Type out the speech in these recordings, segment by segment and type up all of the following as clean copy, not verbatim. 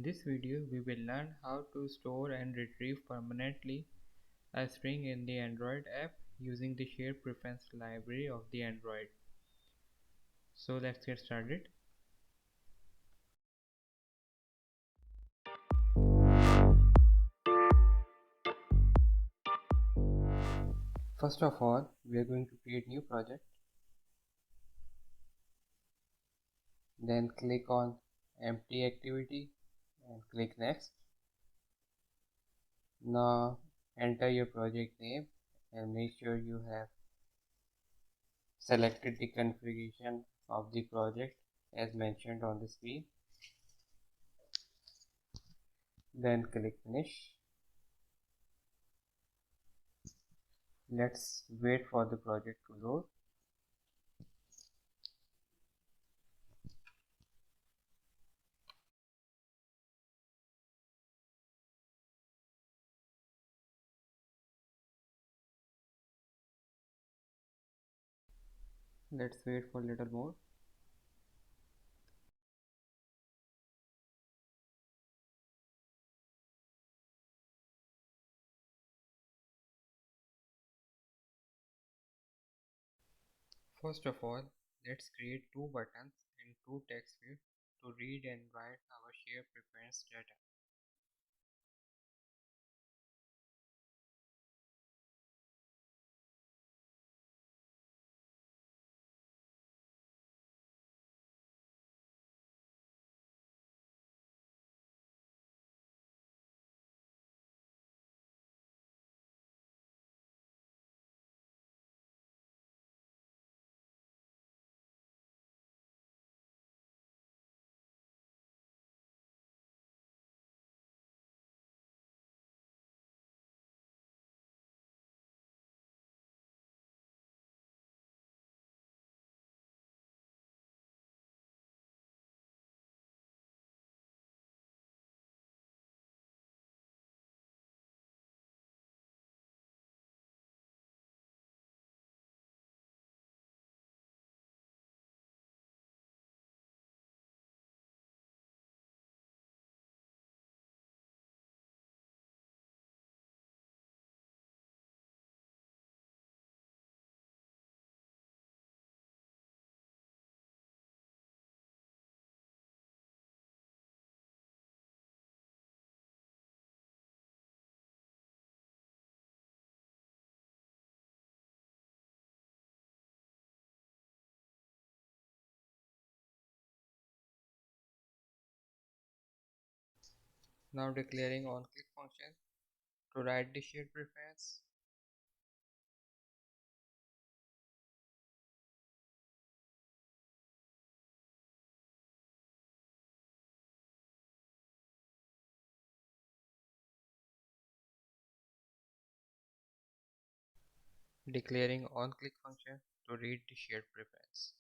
this video, we will learn how to store and retrieve permanently a string in the Android app using the sharePreference library of the Android. So let's get started. First of all, we are going to create new project. Then click on empty activity and click next. Now enter your project name and make sure you have selected the configuration of the project as mentioned on the screen. Then click finish. Let's wait for the project to load. Let's wait for a little more. First of all, let's create two buttons and two text fields to read and write our share preference data. Now declaring onClick function to write the shared preference. Declaring onClick function to read the shared preference.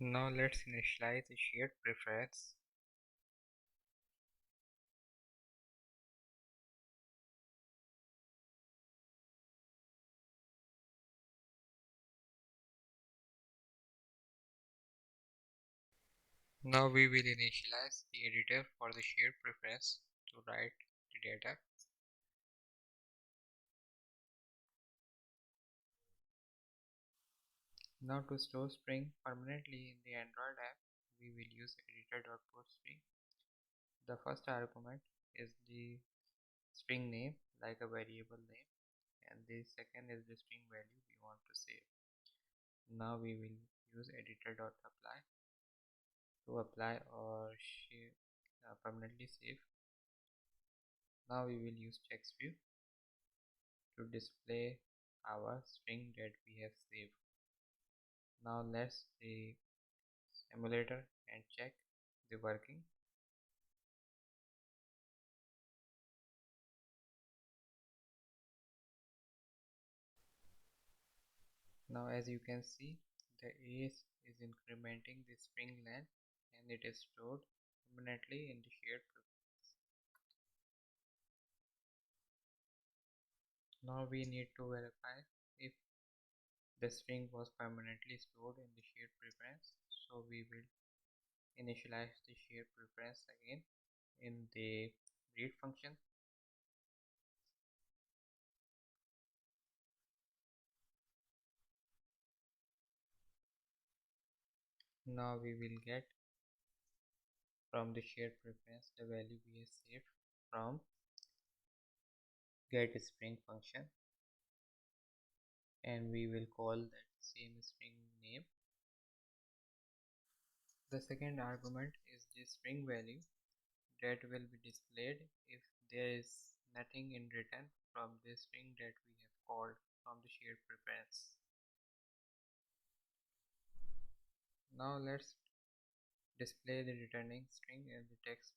Now let's initialize the shared preference. Now we will initialize the editor for the shared preference to write the data. Now to store string permanently in the Android app, we will use editor.putString. The first argument is the string name, like a variable name, and the second is the string value we want to save. Now we will use editor.apply to apply or permanently save. Now we will use text view to display our string that we have saved. Now let's the emulator and check the working. Now as you can see, the ace is incrementing the string length and it is stored permanently in the shared preference. Now we need to verify if the string was permanently stored in the shared preference. So we will initialize the shared preference again in the read function. Now we will get from the shared preference the value we have saved from getString function, and we will call that same string name. The second argument is the string value that will be displayed if there is nothing in return from the string that we have called from the shared preference. Now let's display the returning string in the text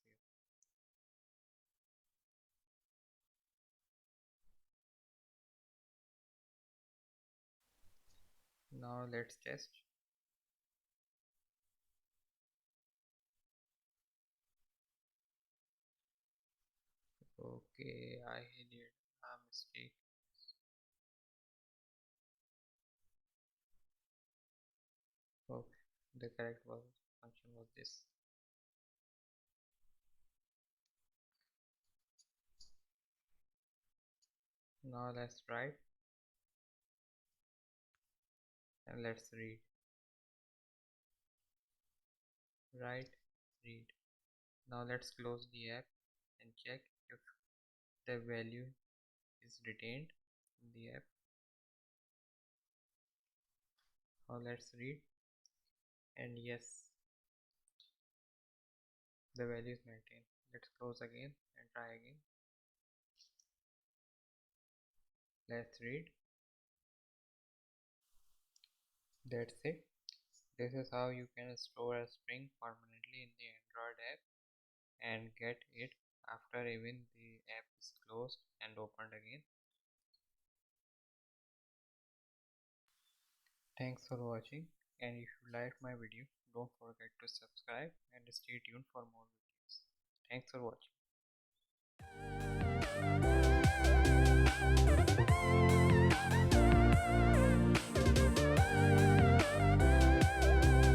view. Now let's test. Okay, I did a mistake. Okay, the correct function was this. Now let's write and let's read. Write, read. Now let's close the app and check if the value is retained in the app. Now let's read, and yes, the value is maintained. Let's close again and try again. Let's read. That's it. This is how you can store a string permanently in the Android app and get it after even the app is closed and opened again. Thanks for watching, and if you liked my video, don't forget to subscribe and stay tuned for more videos. Thanks for watching.